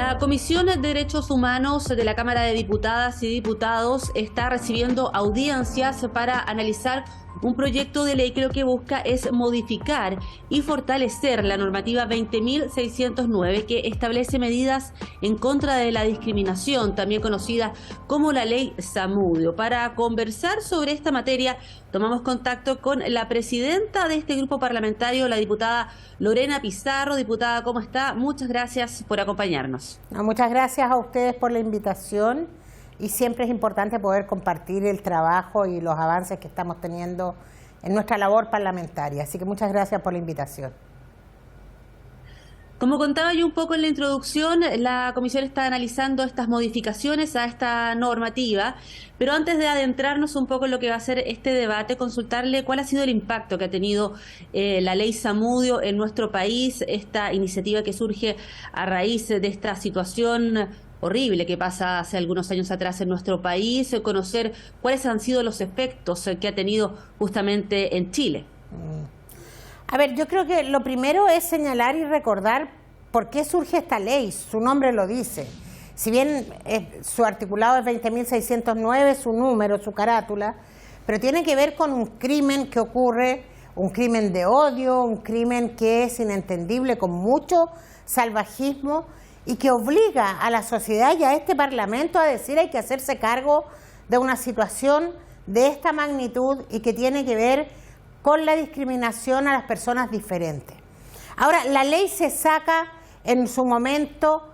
La Comisión de Derechos Humanos de la Cámara de Diputadas y Diputados está recibiendo audiencias para analizar un proyecto de ley que lo que busca es modificar y fortalecer la normativa 20.609 que establece medidas en contra de la discriminación, también conocida como la Ley Zamudio. Para conversar sobre esta materia, tomamos contacto con la presidenta de este grupo parlamentario, la diputada Lorena Pizarro. Diputada, ¿cómo está? Muchas gracias por acompañarnos. Muchas gracias a ustedes por la invitación. Y siempre es importante poder compartir el trabajo y los avances que estamos teniendo en nuestra labor parlamentaria. Así que muchas gracias por la invitación. Como contaba yo un poco en la introducción, la comisión está analizando estas modificaciones a esta normativa, pero antes de adentrarnos un poco en lo que va a ser este debate, consultarle cuál ha sido el impacto que ha tenido la ley Zamudio en nuestro país, esta iniciativa que surge a raíz de esta situación horrible que pasa hace algunos años atrás en nuestro país, conocer cuáles han sido los efectos que ha tenido justamente en Chile. A ver, yo creo que lo primero es señalar y recordar por qué surge esta ley. Su nombre lo dice. Si bien su articulado es 20.609, su número, su carátula, pero tiene que ver con un crimen que ocurre, un crimen de odio, un crimen que es inentendible, con mucho salvajismo, y que obliga a la sociedad y a este Parlamento a decir hay que hacerse cargo de una situación de esta magnitud y que tiene que ver con la discriminación a las personas diferentes. Ahora, la ley se saca en su momento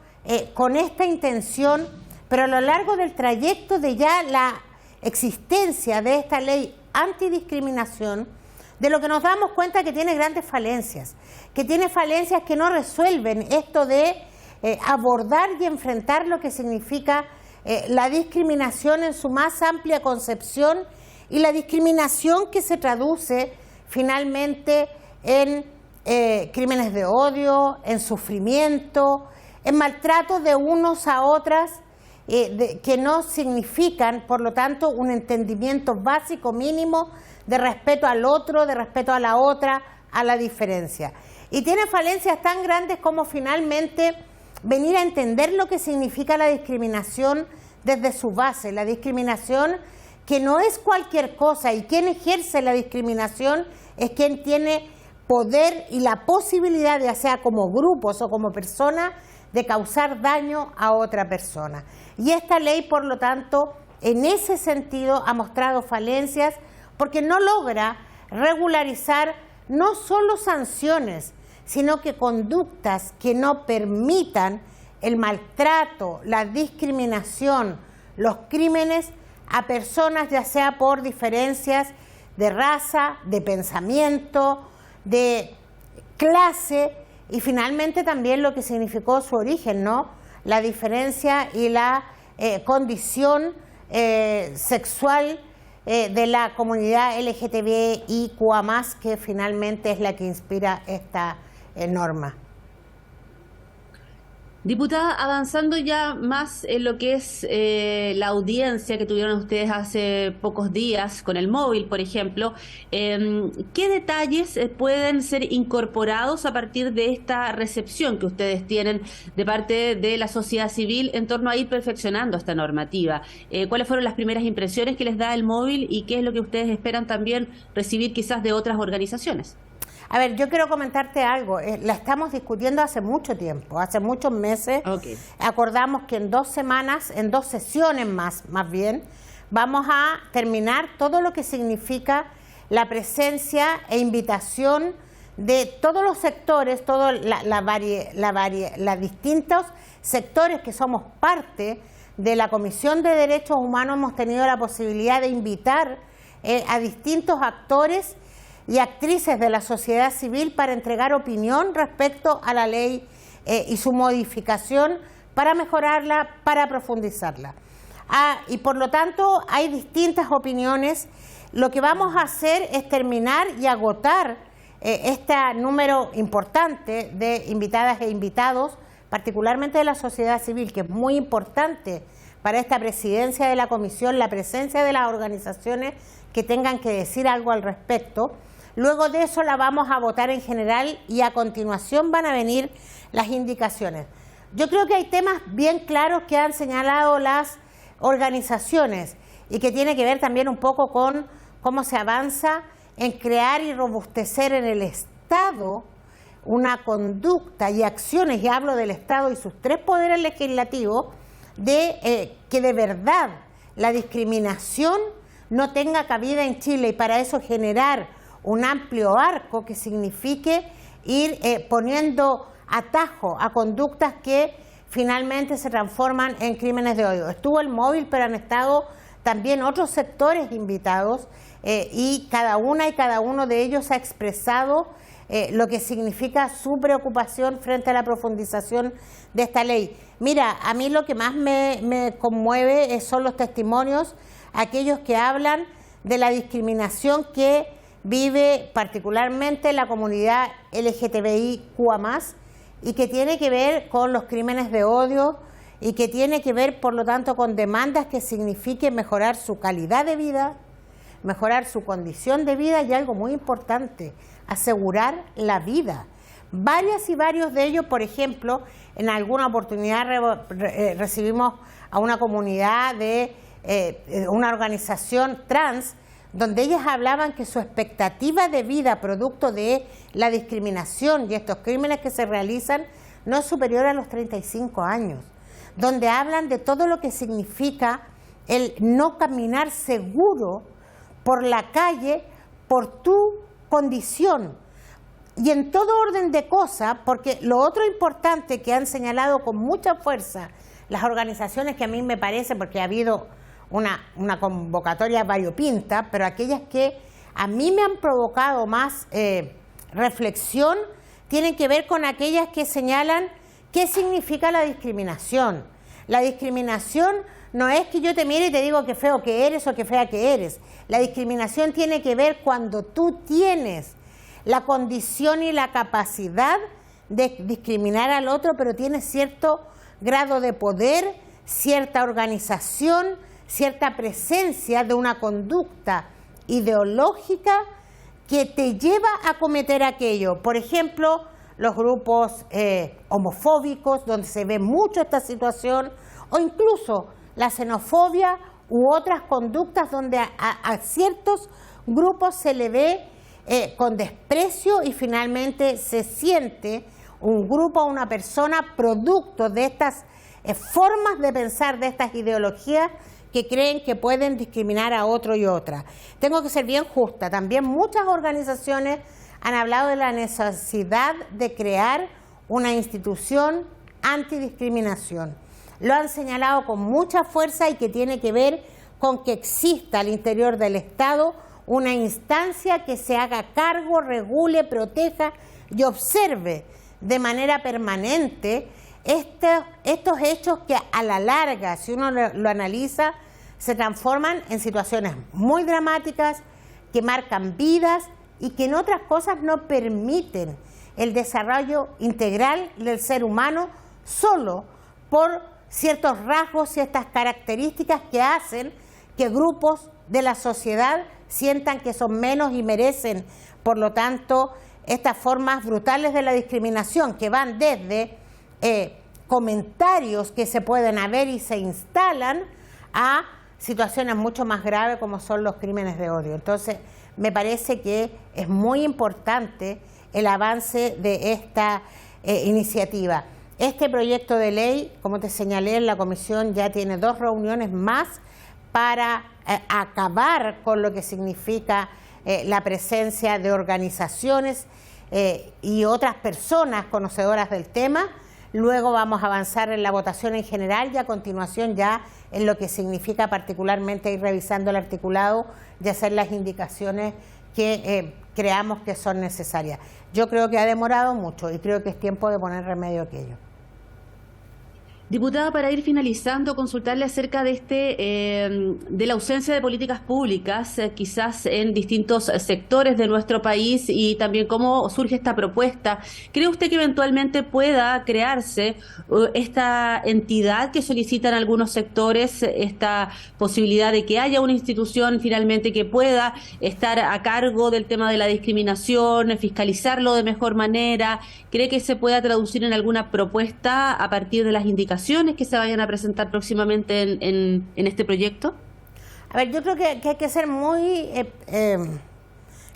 con esta intención, pero a lo largo del trayecto de ya la existencia de esta ley antidiscriminación, de lo que nos damos cuenta que tiene grandes falencias, que no resuelven esto de abordar y enfrentar lo que significa la discriminación en su más amplia concepción y la discriminación que se traduce finalmente en crímenes de odio, en sufrimiento, en maltrato de unos a otras que no significan, por lo tanto, un entendimiento básico mínimo de respeto al otro, de respeto a la otra, a la diferencia. Y tiene falencias tan grandes como finalmente venir a entender lo que significa la discriminación desde su base, la discriminación que no es cualquier cosa, y quien ejerce la discriminación es quien tiene poder y la posibilidad, ya sea como grupos o como personas, de causar daño a otra persona. Y esta ley, por lo tanto, en ese sentido ha mostrado falencias porque no logra regularizar no solo sanciones, sino que conductas que no permitan el maltrato, la discriminación, los crímenes a personas, ya sea por diferencias de raza, de pensamiento, de clase y finalmente también lo que significó su origen, ¿no? La diferencia y la condición sexual de la comunidad LGTBIQA+, que finalmente es la que inspira esta norma. Diputada, avanzando ya más en lo que es la audiencia que tuvieron ustedes hace pocos días con el móvil, por ejemplo, ¿qué detalles pueden ser incorporados a partir de esta recepción que ustedes tienen de parte de la sociedad civil en torno a ir perfeccionando esta normativa? ¿Cuáles fueron las primeras impresiones que les da el móvil y qué es lo que ustedes esperan también recibir quizás de otras organizaciones? A ver, yo quiero comentarte algo. La estamos discutiendo hace mucho tiempo, hace muchos meses. Okay. Acordamos que en 2 semanas, en 2 sesiones más bien, vamos a terminar todo lo que significa la presencia e invitación de todos los sectores, todos los distintos sectores que somos parte de la Comisión de Derechos Humanos. Hemos tenido la posibilidad de invitar a distintos actores y actrices de la sociedad civil para entregar opinión respecto a la ley y su modificación para mejorarla, para profundizarla. Y por lo tanto hay distintas opiniones. Lo que vamos a hacer es terminar y agotar este número importante de invitadas e invitados, particularmente de la sociedad civil, que es muy importante para esta presidencia de la comisión, la presencia de las organizaciones que tengan que decir algo al respecto. Luego de eso la vamos a votar en general y a continuación van a venir las indicaciones. yo creo que hay temas bien claros que han señalado las organizaciones y que tiene que ver también un poco con cómo se avanza en crear y robustecer en el Estado una conducta y acciones, y hablo del Estado y sus tres poderes legislativos, de que de verdad la discriminación no tenga cabida en Chile, y para eso generar un amplio arco que signifique ir poniendo atajo a conductas que finalmente se transforman en crímenes de odio. Estuvo el móvil, pero han estado también otros sectores invitados y cada una y cada uno de ellos ha expresado lo que significa su preocupación frente a la profundización de esta ley. Mira, a mí lo que más me conmueve son los testimonios, aquellos que hablan de la discriminación que vive particularmente la comunidad LGTBIQA+, y que tiene que ver con los crímenes de odio y que tiene que ver, por lo tanto, con demandas que signifiquen mejorar su calidad de vida, mejorar su condición de vida y algo muy importante, asegurar la vida. Varias y varios de ellos, por ejemplo, en alguna oportunidad recibimos a una comunidad de una organización trans, donde ellas hablaban que su expectativa de vida producto de la discriminación y estos crímenes que se realizan no es superior a los 35 años, donde hablan de todo lo que significa el no caminar seguro por la calle por tu condición. Y en todo orden de cosas, porque lo otro importante que han señalado con mucha fuerza las organizaciones, que a mí me parece, porque ha habido una convocatoria variopinta, pero aquellas que a mí me han provocado más reflexión, tienen que ver con aquellas que señalan qué significa la discriminación. La discriminación no es que yo te mire y te digo qué feo que eres o qué fea que eres. La discriminación tiene que ver cuando tú tienes la condición y la capacidad de discriminar al otro, pero tienes cierto grado de poder, cierta organización, cierta presencia de una conducta ideológica que te lleva a cometer aquello. Por ejemplo, los grupos homofóbicos, donde se ve mucho esta situación, o incluso la xenofobia u otras conductas donde a ciertos grupos se le ve con desprecio y finalmente se siente un grupo o una persona producto de estas formas de pensar, de estas ideologías que creen que pueden discriminar a otro y otra. Tengo que ser bien justa, también muchas organizaciones han hablado de la necesidad de crear una institución antidiscriminación. Lo han señalado con mucha fuerza y que tiene que ver con que exista al interior del Estado una instancia que se haga cargo, regule, proteja y observe de manera permanente estos hechos que a la larga, si uno lo analiza, se transforman en situaciones muy dramáticas, que marcan vidas y que en otras cosas no permiten el desarrollo integral del ser humano solo por ciertos rasgos, ciertas características que hacen que grupos de la sociedad sientan que son menos y merecen, por lo tanto, estas formas brutales de la discriminación que van desde comentarios que se pueden haber y se instalan a situaciones mucho más graves como son los crímenes de odio. Entonces, me parece que es muy importante el avance de esta iniciativa. Este proyecto de ley, como te señalé en la comisión, ya tiene 2 reuniones más para acabar con lo que significa la presencia de organizaciones y otras personas conocedoras del tema. Luego vamos a avanzar en la votación en general y a continuación ya en lo que significa particularmente ir revisando el articulado y hacer las indicaciones que creamos que son necesarias. Yo creo que ha demorado mucho y creo que es tiempo de poner remedio a aquello. Diputada, para ir finalizando, consultarle acerca de de la ausencia de políticas públicas, quizás en distintos sectores de nuestro país, y también cómo surge esta propuesta. ¿Cree usted que eventualmente pueda crearse esta entidad que solicitan algunos sectores, esta posibilidad de que haya una institución finalmente que pueda estar a cargo del tema de la discriminación, fiscalizarlo de mejor manera? ¿Cree que se pueda traducir en alguna propuesta a partir de las indicaciones que se vayan a presentar próximamente en este proyecto? A ver, yo creo que hay que ser muy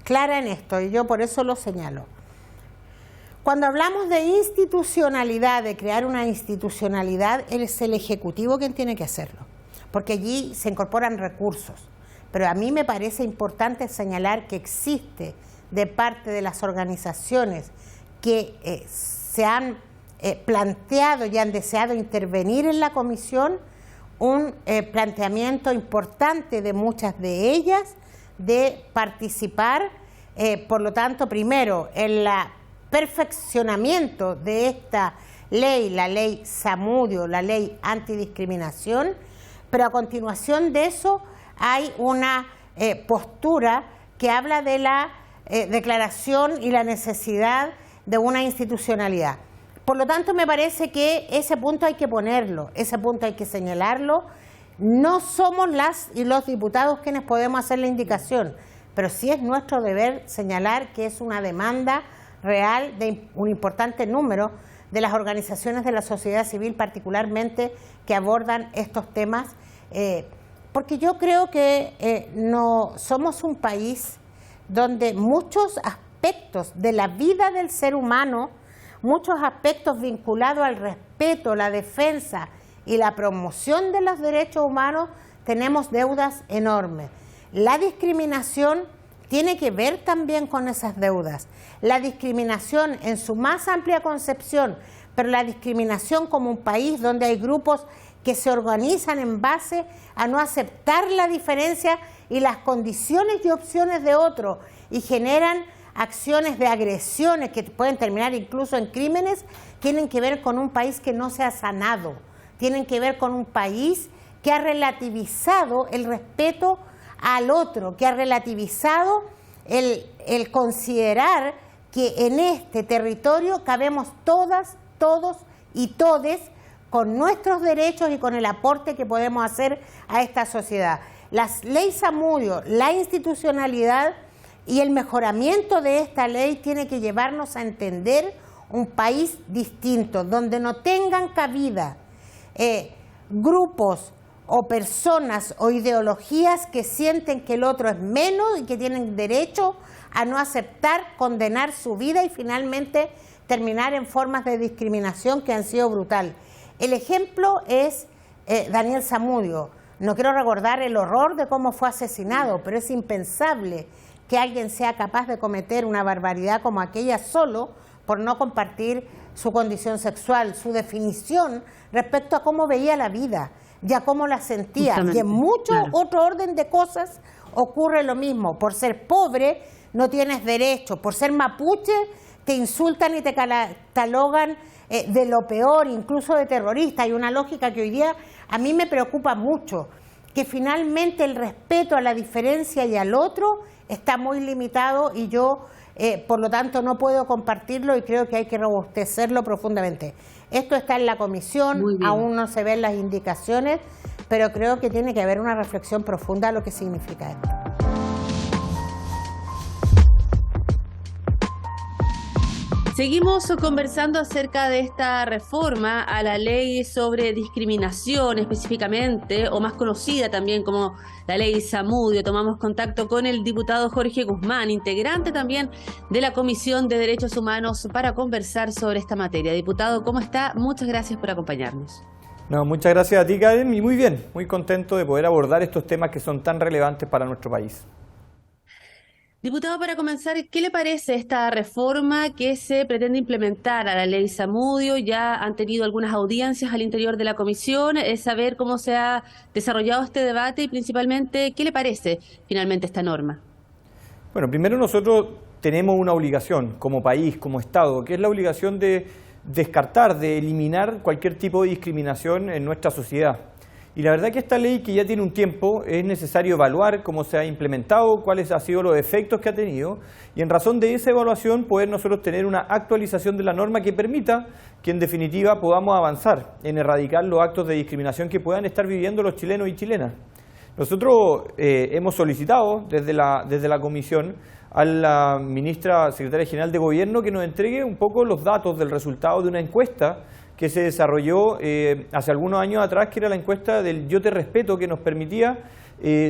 clara en esto, y yo por eso lo señalo. Cuando hablamos de institucionalidad, de crear una institucionalidad, es el Ejecutivo quien tiene que hacerlo, porque allí se incorporan recursos. Pero a mí me parece importante señalar que existe de parte de las organizaciones que se han planteado y han deseado intervenir en la comisión un planteamiento importante de muchas de ellas de participar, por lo tanto, primero en el perfeccionamiento de esta ley, la ley Zamudio, la ley antidiscriminación, pero a continuación de eso hay una postura que habla de la declaración y la necesidad de una institucionalidad. Por lo tanto, me parece que ese punto hay que ponerlo, ese punto hay que señalarlo. No somos las y los diputados quienes podemos hacer la indicación, pero sí es nuestro deber señalar que es una demanda real de un importante número de las organizaciones de la sociedad civil, particularmente que abordan estos temas, porque yo creo que no somos un país donde muchos aspectos de la vida del ser humano, muchos aspectos vinculados al respeto, la defensa y la promoción de los derechos humanos, tenemos deudas enormes. La discriminación tiene que ver también con esas deudas. La discriminación en su más amplia concepción, pero la discriminación como un país donde hay grupos que se organizan en base a no aceptar la diferencia y las condiciones y opciones de otro, y generan acciones de agresiones que pueden terminar incluso en crímenes, tienen que ver con un país que no se ha sanado, tienen que ver con un país que ha relativizado el respeto al otro, que ha relativizado el considerar que en este territorio cabemos todas, todos y todes con nuestros derechos y con el aporte que podemos hacer a esta sociedad. La ley Zamudio, la institucionalidad y el mejoramiento de esta ley tiene que llevarnos a entender un país distinto, donde no tengan cabida grupos o personas o ideologías que sienten que el otro es menos y que tienen derecho a no aceptar, condenar su vida y finalmente terminar en formas de discriminación que han sido brutal. El ejemplo es Daniel Zamudio. No quiero recordar el horror de cómo fue asesinado, pero es impensable que alguien sea capaz de cometer una barbaridad como aquella solo por no compartir su condición sexual, su definición respecto a cómo veía la vida, ya cómo la sentía. Justamente, y en mucho otro orden de cosas ocurre lo mismo. Por ser pobre no tienes derecho, por ser mapuche te insultan y te catalogan de lo peor, incluso de terrorista. Hay una lógica que hoy día a mí me preocupa mucho, que finalmente el respeto a la diferencia y al otro está muy limitado, y yo por lo tanto no puedo compartirlo y creo que hay que robustecerlo profundamente. Esto está en la comisión, aún no se ven las indicaciones, pero creo que tiene que haber una reflexión profunda de lo que significa esto. Seguimos conversando acerca de esta reforma a la ley sobre discriminación específicamente, o más conocida también como la ley Zamudio. Tomamos contacto con el diputado Jorge Guzmán, integrante también de la Comisión de Derechos Humanos, para conversar sobre esta materia. Diputado, ¿cómo está? Muchas gracias por acompañarnos. No, muchas gracias a ti, Karen, y muy bien, muy contento de poder abordar estos temas que son tan relevantes para nuestro país. Diputado, para comenzar, ¿qué le parece esta reforma que se pretende implementar a la ley Zamudio? Ya han tenido algunas audiencias al interior de la comisión, es saber cómo se ha desarrollado este debate y principalmente, ¿qué le parece finalmente esta norma? Bueno, primero nosotros tenemos una obligación como país, como Estado, que es la obligación de descartar, de eliminar cualquier tipo de discriminación en nuestra sociedad. Y la verdad que esta ley, que ya tiene un tiempo, es necesario evaluar cómo se ha implementado, cuáles han sido los efectos que ha tenido, y en razón de esa evaluación poder nosotros tener una actualización de la norma que permita que en definitiva podamos avanzar en erradicar los actos de discriminación que puedan estar viviendo los chilenos y chilenas. Nosotros hemos solicitado desde la comisión a la ministra secretaria general de Gobierno que nos entregue un poco los datos del resultado de una encuesta que se desarrolló hace algunos años atrás, que era la encuesta del Yo Te Respeto, que nos permitía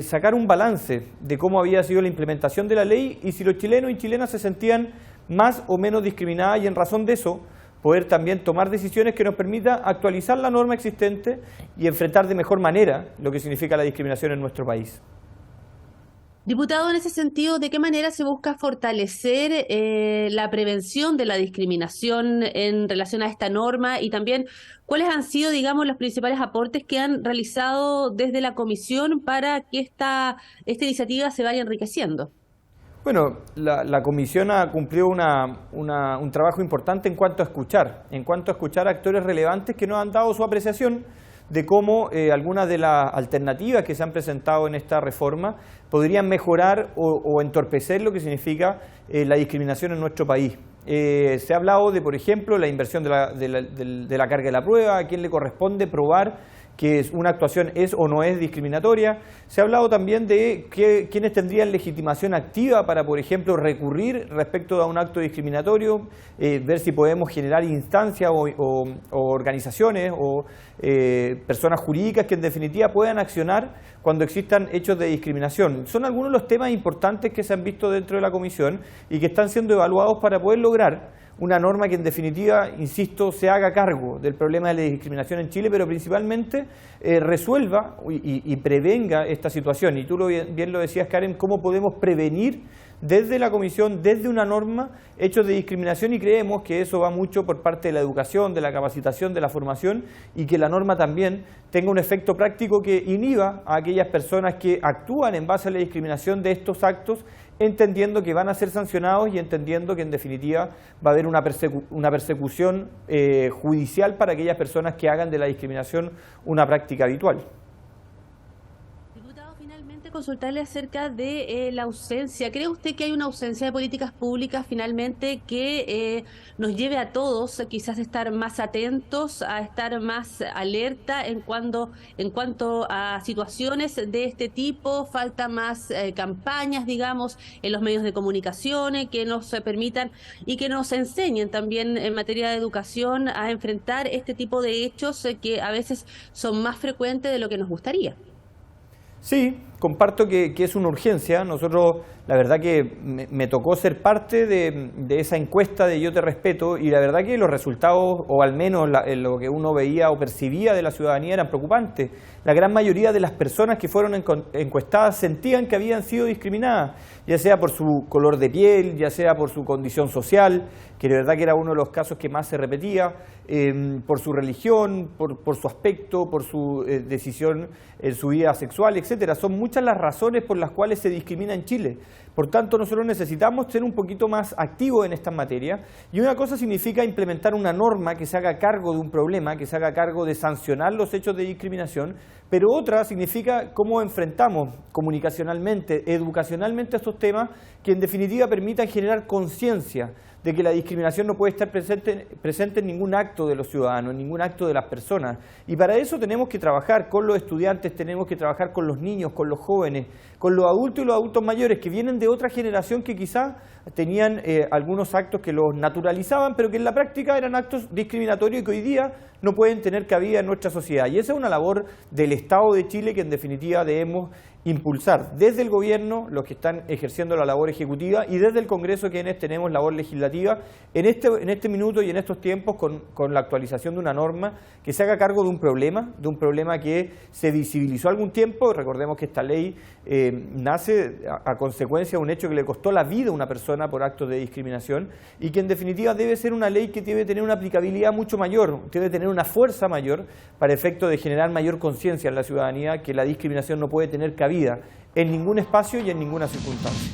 sacar un balance de cómo había sido la implementación de la ley y si los chilenos y chilenas se sentían más o menos discriminadas, y en razón de eso poder también tomar decisiones que nos permita actualizar la norma existente y enfrentar de mejor manera lo que significa la discriminación en nuestro país. Diputado, en ese sentido, ¿de qué manera se busca fortalecer la prevención de la discriminación en relación a esta norma? Y también, ¿cuáles han sido, digamos, los principales aportes que han realizado desde la comisión para que esta iniciativa se vaya enriqueciendo? Bueno, la comisión ha cumplido un trabajo importante en cuanto a escuchar a actores relevantes que nos han dado su apreciación de cómo algunas de las alternativas que se han presentado en esta reforma podrían mejorar o entorpecer lo que significa la discriminación en nuestro país. Se ha hablado de, por ejemplo, la inversión de la carga de la prueba, a quién le corresponde probar que una actuación es o no es discriminatoria. Se ha hablado también de quiénes tendrían legitimación activa para, por ejemplo, recurrir respecto a un acto discriminatorio, ver si podemos generar instancias o organizaciones o personas jurídicas que en definitiva puedan accionar cuando existan hechos de discriminación. Son algunos de los temas importantes que se han visto dentro de la comisión y que están siendo evaluados para poder lograr una norma que en definitiva, insisto, se haga cargo del problema de la discriminación en Chile, pero principalmente resuelva y prevenga esta situación. Y tú bien lo decías, Karen, cómo podemos prevenir desde la comisión, desde una norma, hechos de discriminación, y creemos que eso va mucho por parte de la educación, de la capacitación, de la formación, y que la norma también tenga un efecto práctico que inhiba a aquellas personas que actúan en base a la discriminación de estos actos, entendiendo que van a ser sancionados y entendiendo que en definitiva va a haber una persecución judicial para aquellas personas que hagan de la discriminación una práctica habitual. Diputado, finalmente consultarle acerca de la ausencia. ¿Cree usted que hay una ausencia de políticas públicas finalmente que nos lleve a todos quizás a estar más atentos, a estar más alerta en cuanto a situaciones de este tipo? Falta más campañas, digamos, en los medios de comunicación que nos permitan y que nos enseñen también en materia de educación a enfrentar este tipo de hechos que a veces son más frecuentes de lo que nos gustaría. Sí, comparto que es una urgencia. Nosotros, la verdad que me tocó ser parte de esa encuesta de Yo Te Respeto, y la verdad que los resultados, o al menos lo que uno veía o percibía de la ciudadanía, eran preocupantes. La gran mayoría de las personas que fueron encuestadas sentían que habían sido discriminadas, ya sea por su color de piel, ya sea por su condición social, que de verdad que era uno de los casos que más se repetía, por su religión, por su aspecto, por su decisión en su vida sexual, etcétera. Son muchas las razones por las cuales se discrimina en Chile. Por tanto, nosotros necesitamos ser un poquito más activos en estas materias, y una cosa significa implementar una norma que se haga cargo de un problema, que se haga cargo de sancionar los hechos de discriminación, pero otra significa cómo enfrentamos comunicacionalmente, educacionalmente estos temas que en definitiva permitan generar conciencia de que la discriminación no puede estar presente en ningún acto de los ciudadanos, en ningún acto de las personas. Y para eso tenemos que trabajar con los estudiantes, tenemos que trabajar con los niños, con los jóvenes, con los adultos y los adultos mayores que vienen de otra generación que quizá tenían algunos actos que los naturalizaban, pero que en la práctica eran actos discriminatorios y que hoy día no pueden tener cabida en nuestra sociedad. Y esa es una labor del Estado de Chile que en definitiva debemos impulsar desde el gobierno, los que están ejerciendo la labor ejecutiva, y desde el Congreso, quienes tenemos labor legislativa, en este minuto y en estos tiempos, con la actualización de una norma que se haga cargo de un problema que se visibilizó algún tiempo. Recordemos que esta ley nace a consecuencia de un hecho que le costó la vida a una persona por actos de discriminación, y que en definitiva debe ser una ley que debe tener una aplicabilidad mucho mayor, debe tener una fuerza mayor para efecto de generar mayor conciencia en la ciudadanía que la discriminación no puede tener cabida en ningún espacio y en ninguna circunstancia.